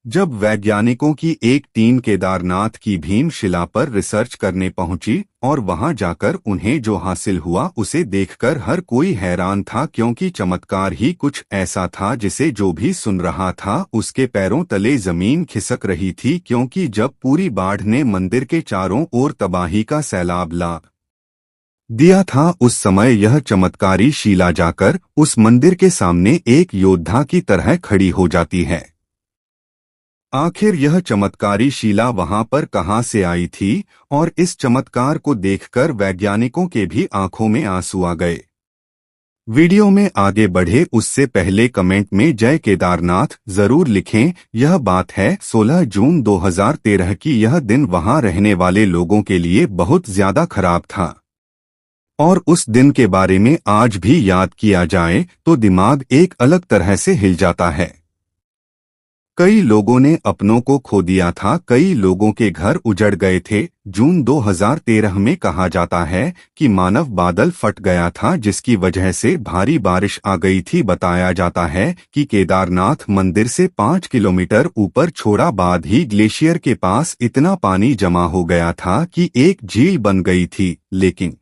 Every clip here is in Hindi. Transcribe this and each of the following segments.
जब वैज्ञानिकों की एक टीम केदारनाथ की भीमशिला पर रिसर्च करने पहुंची और वहां जाकर उन्हें जो हासिल हुआ उसे देखकर हर कोई हैरान था, क्योंकि चमत्कार ही कुछ ऐसा था जिसे जो भी सुन रहा था उसके पैरों तले जमीन खिसक रही थी। क्योंकि जब पूरी बाढ़ ने मंदिर के चारों ओर तबाही का सैलाब ला दिया था, उस समय यह चमत्कारी शिला जाकर उस मंदिर के सामने एक योद्धा की तरह खड़ी हो जाती है। आखिर यह चमत्कारी शिला वहां पर कहां से आई थी, और इस चमत्कार को देखकर वैज्ञानिकों के भी आंखों में आंसू आ गए। वीडियो में आगे बढ़े उससे पहले कमेंट में जय केदारनाथ जरूर लिखें। यह बात है 16 जून 2013 की। यह दिन वहां रहने वाले लोगों के लिए बहुत ज्यादा खराब था, और उस दिन के बारे में आज भी याद किया जाए तो दिमाग एक अलग तरह से हिल जाता है। कई लोगों ने अपनों को खो दिया था, कई लोगों के घर उजड़ गए थे। जून 2013 में कहा जाता है कि मानव बादल फट गया था, जिसकी वजह से भारी बारिश आ गई थी। बताया जाता है कि केदारनाथ मंदिर से 5 किलोमीटर ऊपर छोड़ा बाद ही ग्लेशियर के पास इतना पानी जमा हो गया था कि एक झील बन गई थी, लेकिन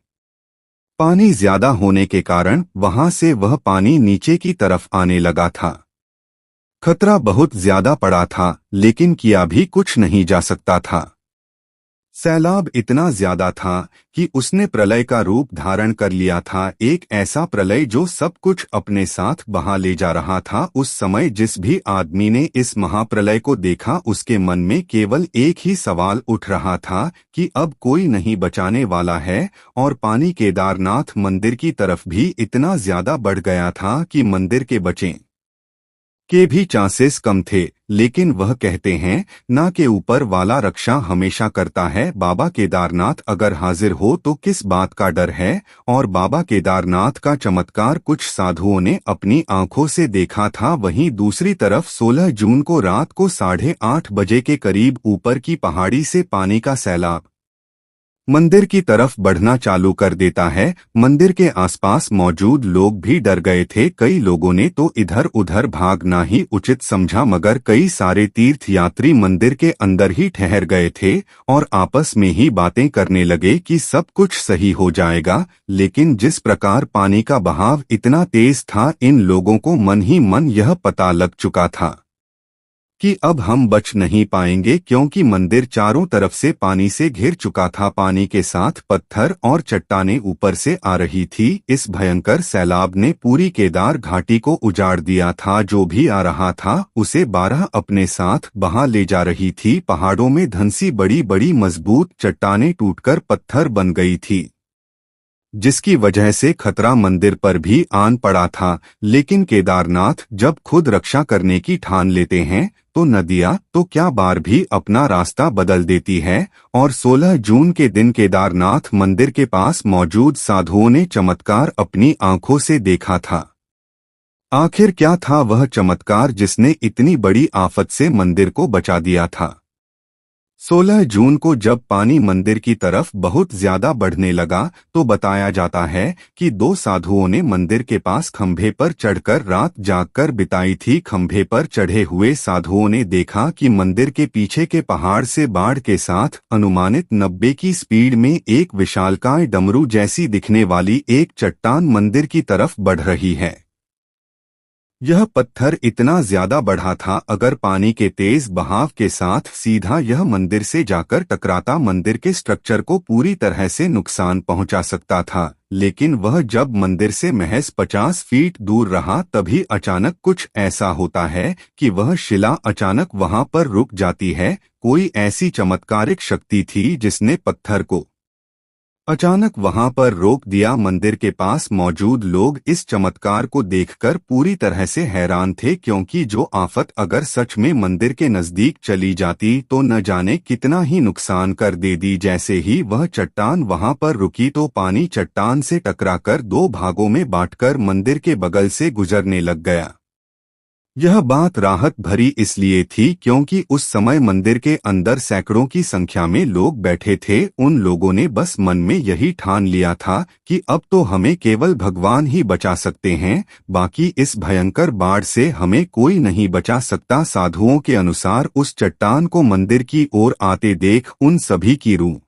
पानी ज्यादा होने के कारण वहां से वह पानी नीचे की तरफ आने लगा था। खतरा बहुत ज्यादा पड़ा था, लेकिन किया भी कुछ नहीं जा सकता था। सैलाब इतना ज्यादा था कि उसने प्रलय का रूप धारण कर लिया था, एक ऐसा प्रलय जो सब कुछ अपने साथ बहा ले जा रहा था। उस समय जिस भी आदमी ने इस महाप्रलय को देखा उसके मन में केवल एक ही सवाल उठ रहा था कि अब कोई नहीं बचाने वाला है। और पानी केदारनाथ मंदिर की तरफ भी इतना ज्यादा बढ़ गया था कि मंदिर के बचें के भी चांसेस कम थे। लेकिन वह कहते हैं ना के ऊपर वाला रक्षा हमेशा करता है। बाबा केदारनाथ अगर हाजिर हो तो किस बात का डर है। और बाबा केदारनाथ का चमत्कार कुछ साधुओं ने अपनी आंखों से देखा था। वहीं दूसरी तरफ 16 जून को रात को 8:30 बजे के करीब ऊपर की पहाड़ी से पानी का सैलाब मंदिर की तरफ बढ़ना चालू कर देता है। मंदिर के आसपास मौजूद लोग भी डर गए थे। कई लोगों ने तो इधर उधर भागना ही उचित समझा, मगर कई सारे तीर्थयात्री मंदिर के अंदर ही ठहर गए थे और आपस में ही बातें करने लगे कि सब कुछ सही हो जाएगा। लेकिन जिस प्रकार पानी का बहाव इतना तेज था, इन लोगों को मन ही मन यह पता लग चुका था कि अब हम बच नहीं पाएंगे, क्योंकि मंदिर चारों तरफ से पानी से घिर चुका था। पानी के साथ पत्थर और चट्टानें ऊपर से आ रही थी। इस भयंकर सैलाब ने पूरी केदार घाटी को उजाड़ दिया था। जो भी आ रहा था उसे 12 अपने साथ बहा ले जा रही थी। पहाड़ों में धंसी बड़ी बड़ी मजबूत चट्टानें टूटकर पत्थर बन गई थी, जिसकी वजह से खतरा मंदिर पर भी आन पड़ा था। लेकिन केदारनाथ जब खुद रक्षा करने की ठान लेते हैं तो नदियां तो क्या बार भी अपना रास्ता बदल देती है। और 16 जून के दिन केदारनाथ मंदिर के पास मौजूद साधुओं ने चमत्कार अपनी आंखों से देखा था। आखिर क्या था वह चमत्कार जिसने इतनी बड़ी आफत से मंदिर को बचा दिया था। 16 जून को जब पानी मंदिर की तरफ बहुत ज्यादा बढ़ने लगा तो बताया जाता है कि दो साधुओं ने मंदिर के पास खंभे पर चढ़कर रात जागकर बिताई थी। खंभे पर चढ़े हुए साधुओं ने देखा कि मंदिर के पीछे के पहाड़ से बाढ़ के साथ अनुमानित 90 की स्पीड में एक विशालकाय डमरू जैसी दिखने वाली एक चट्टान मंदिर की तरफ बढ़ रही है। यह पत्थर इतना ज्यादा बढ़ा था, अगर पानी के तेज बहाव के साथ सीधा यह मंदिर से जाकर टकराता मंदिर के स्ट्रक्चर को पूरी तरह से नुकसान पहुंचा सकता था। लेकिन वह जब मंदिर से महज 50 फीट दूर रहा तभी अचानक कुछ ऐसा होता है कि वह शिला अचानक वहां पर रुक जाती है। कोई ऐसी चमत्कारिक शक्ति थी जिसने पत्थर को अचानक वहां पर रोक दिया। मंदिर के पास मौजूद लोग इस चमत्कार को देखकर पूरी तरह से हैरान थे, क्योंकि जो आफत अगर सच में मंदिर के नजदीक चली जाती तो न जाने कितना ही नुकसान कर देती। जैसे ही वह चट्टान वहां पर रुकी तो पानी चट्टान से टकराकर दो भागों में बांटकर मंदिर के बगल से गुजरने लग गया। यह बात राहत भरी इसलिए थी क्योंकि उस समय मंदिर के अंदर सैकड़ों की संख्या में लोग बैठे थे। उन लोगों ने बस मन में यही ठान लिया था कि अब तो हमें केवल भगवान ही बचा सकते हैं, बाकी इस भयंकर बाढ़ से हमें कोई नहीं बचा सकता। साधुओं के अनुसार उस चट्टान को मंदिर की ओर आते देख उन सभी की रूह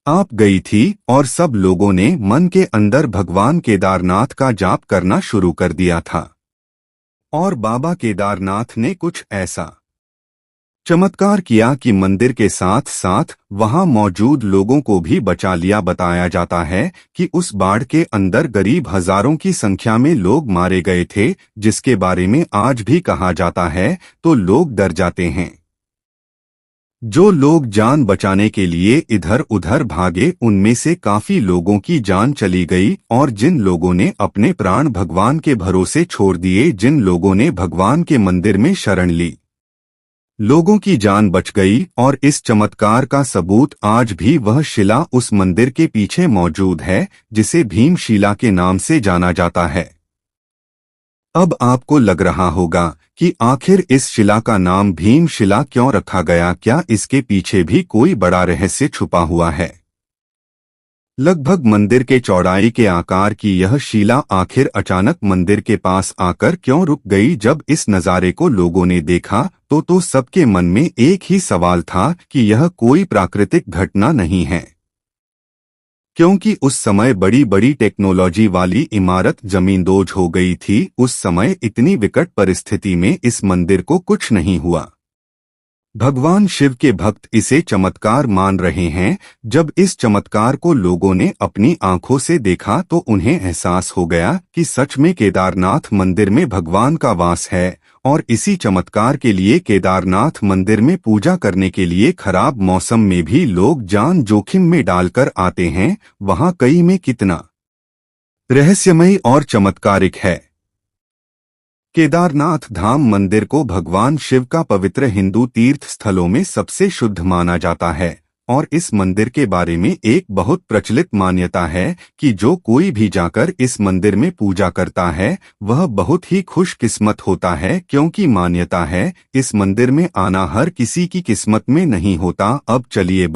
आप गई थी और सब लोगों ने मन के अंदर भगवान केदारनाथ का जाप करना शुरू कर दिया था। और बाबा केदारनाथ ने कुछ ऐसा चमत्कार किया कि मंदिर के साथ साथ वहां मौजूद लोगों को भी बचा लिया। बताया जाता है कि उस बाढ़ के अंदर करीब हजारों की संख्या में लोग मारे गए थे, जिसके बारे में आज भी कहा जाता है तो लोग डर जाते हैं। जो लोग जान बचाने के लिए इधर उधर भागे उनमें से काफी लोगों की जान चली गई, और जिन लोगों ने अपने प्राण भगवान के भरोसे छोड़ दिए, जिन लोगों ने भगवान के मंदिर में शरण ली, लोगों की जान बच गई। और इस चमत्कार का सबूत आज भी वह शिला उस मंदिर के पीछे मौजूद है, जिसे भीमशिला के नाम से जाना जाता है। अब आपको लग रहा होगा कि आखिर इस शिला का नाम भीमशिला क्यों रखा गया, क्या इसके पीछे भी कोई बड़ा रहस्य छुपा हुआ है? लगभग मंदिर के चौड़ाई के आकार की यह शिला आखिर अचानक मंदिर के पास आकर क्यों रुक गई? जब इस नज़ारे को लोगों ने देखा तो सबके मन में एक ही सवाल था कि यह कोई प्राकृतिक घटना नहीं है, क्योंकि उस समय बड़ी बड़ी टेक्नोलॉजी वाली इमारत जमींदोज हो गई थी। उस समय इतनी विकट परिस्थिति में इस मंदिर को कुछ नहीं हुआ। भगवान शिव के भक्त इसे चमत्कार मान रहे हैं। जब इस चमत्कार को लोगों ने अपनी आंखों से देखा तो उन्हें एहसास हो गया कि सच में केदारनाथ मंदिर में भगवान का वास है, और इसी चमत्कार के लिए केदारनाथ मंदिर में पूजा करने के लिए खराब मौसम में भी लोग जान जोखिम में डालकर आते हैं। वहां कई में कितना रहस्यमयी और चमत्कारिक है। केदारनाथ धाम मंदिर को भगवान शिव का पवित्र हिंदू तीर्थ स्थलों में सबसे शुद्ध माना जाता है, और इस मंदिर के बारे में एक बहुत प्रचलित मान्यता है कि जो कोई भी जाकर इस मंदिर में पूजा करता है वह बहुत ही खुशकिस्मत होता है, क्योंकि मान्यता है इस मंदिर में आना हर किसी की किस्मत में नहीं होता। अब चलिए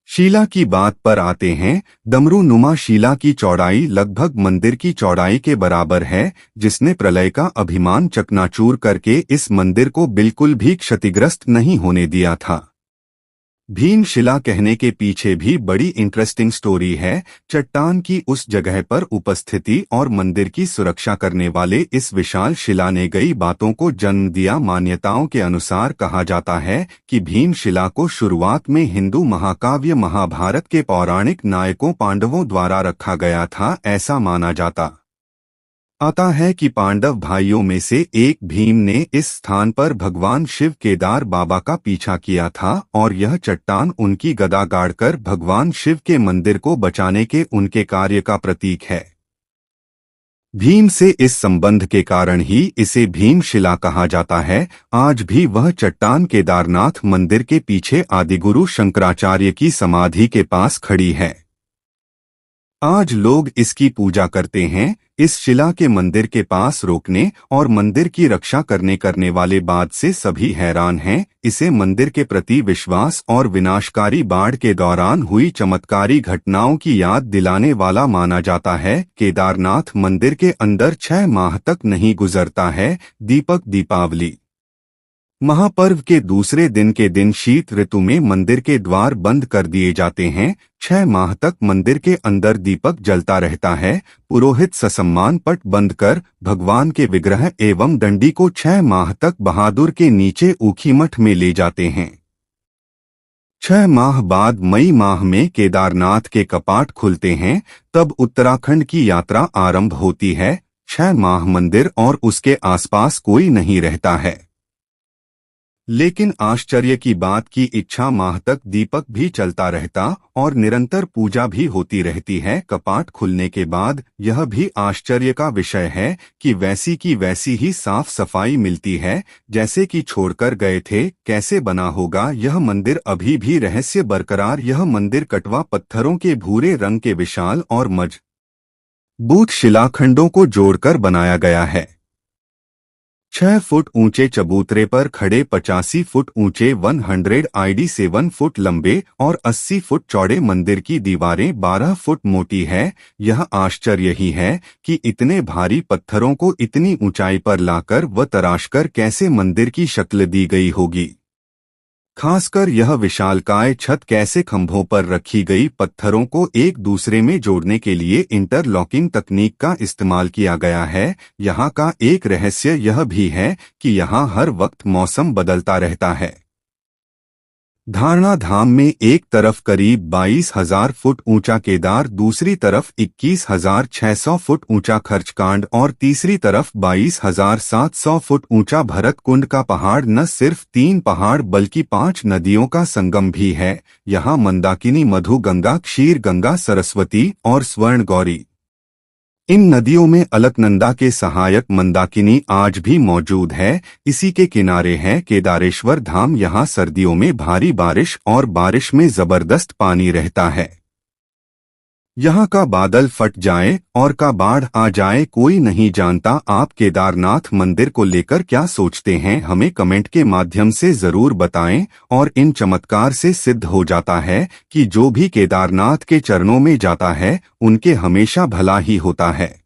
शिला की बात पर आते हैं। डमरू नुमा शिला की चौड़ाई लगभग मंदिर की चौड़ाई के बराबर है, जिसने प्रलय का अभिमान चकनाचूर करके इस मंदिर को बिल्कुल भी क्षतिग्रस्त नहीं होने दिया था। भीमशिला कहने के पीछे भी बड़ी इंटरेस्टिंग स्टोरी है। चट्टान की उस जगह पर उपस्थिति और मंदिर की सुरक्षा करने वाले इस विशाल शिला ने कई बातों को जन्म दिया। मान्यताओं के अनुसार कहा जाता है कि भीमशिला को शुरुआत में हिंदू महाकाव्य महाभारत के पौराणिक नायकों पांडवों द्वारा रखा गया था। ऐसा माना जाता आता है कि पांडव भाइयों में से एक भीम ने इस स्थान पर भगवान शिव केदार बाबा का पीछा किया था, और यह चट्टान उनकी गदा गाड़कर भगवान शिव के मंदिर को बचाने के उनके कार्य का प्रतीक है। भीम से इस संबंध के कारण ही इसे भीमशिला कहा जाता है। आज भी वह चट्टान केदारनाथ मंदिर के पीछे आदिगुरु शंकराचार्य की समाधि के पास खड़ी है। आज लोग इसकी पूजा करते हैं। इस शिला के मंदिर के पास रोकने और मंदिर की रक्षा करने वाले बात से सभी हैरान हैं। इसे मंदिर के प्रति विश्वास और विनाशकारी बाढ़ के दौरान हुई चमत्कारी घटनाओं की याद दिलाने वाला माना जाता है। केदारनाथ मंदिर के अंदर 6 माह तक नहीं गुजरता है। दीपक दीपावली महापर्व के दूसरे दिन के दिन शीत ऋतु में मंदिर के द्वार बंद कर दिए जाते हैं। 6 माह तक मंदिर के अंदर दीपक जलता रहता है। पुरोहित ससम्मान पट बंद कर भगवान के विग्रह एवं दंडी को 6 माह तक बहादुर के नीचे ऊखीमठ में ले जाते हैं। 6 माह बाद मई माह में केदारनाथ के कपाट खुलते हैं। तब उत्तराखंड की यात्रा आरंभ होती है। 6 माह मंदिर और उसके आसपास कोई नहीं रहता है। लेकिन आश्चर्य की बात की 6 माह तक दीपक भी चलता रहता और निरंतर पूजा भी होती रहती है। कपाट खुलने के बाद यह भी आश्चर्य का विषय है कि वैसी की वैसी ही साफ सफाई मिलती है जैसे कि छोड़कर गए थे। कैसे बना होगा यह मंदिर, अभी भी रहस्य बरकरार। यह मंदिर कटवा पत्थरों के भूरे रंग के विशाल और मजबूत शिलाखंडों को जोड़कर बनाया गया है। 6 फुट ऊंचे चबूतरे पर खड़े 85 फुट ऊंचे 187 फुट लंबे और 80 फुट चौड़े मंदिर की दीवारें 12 फुट मोटी है। यह आश्चर्य ही है कि इतने भारी पत्थरों को इतनी ऊंचाई पर लाकर व तराशकर कैसे मंदिर की शक्ल दी गई होगी। खासकर यह विशालकाय छत कैसे खंभों पर रखी गई पत्थरों को एक दूसरे में जोड़ने के लिए इंटरलॉकिंग तकनीक का इस्तेमाल किया गया है। यहाँ का एक रहस्य यह भी है कि यहाँ हर वक्त मौसम बदलता रहता है। धारणा धाम में एक तरफ करीब 22,000 फुट ऊंचा केदार, दूसरी तरफ 21,600 फुट ऊंचा खर्चकांड और तीसरी तरफ 22,700 फुट ऊंचा भरत कुंड का पहाड़ न सिर्फ 3 पहाड़ बल्कि 5 नदियों का संगम भी है। यहाँ मंदाकिनी, मधु गंगा, क्षीर गंगा, सरस्वती और स्वर्ण गौरी, इन नदियों में अलकनंदा के सहायक मंदाकिनी आज भी मौजूद है। इसी के किनारे है केदारेश्वर धाम। यहाँ सर्दियों में भारी बारिश और बारिश में जबरदस्त पानी रहता है। यहाँ का बादल फट जाए और का बाढ़ आ जाए कोई नहीं जानता। आप केदारनाथ मंदिर को लेकर क्या सोचते हैं, हमें कमेंट के माध्यम से जरूर बताएं। और इन चमत्कार से सिद्ध हो जाता है कि जो भी केदारनाथ के चरणों में जाता है उनके हमेशा भला ही होता है।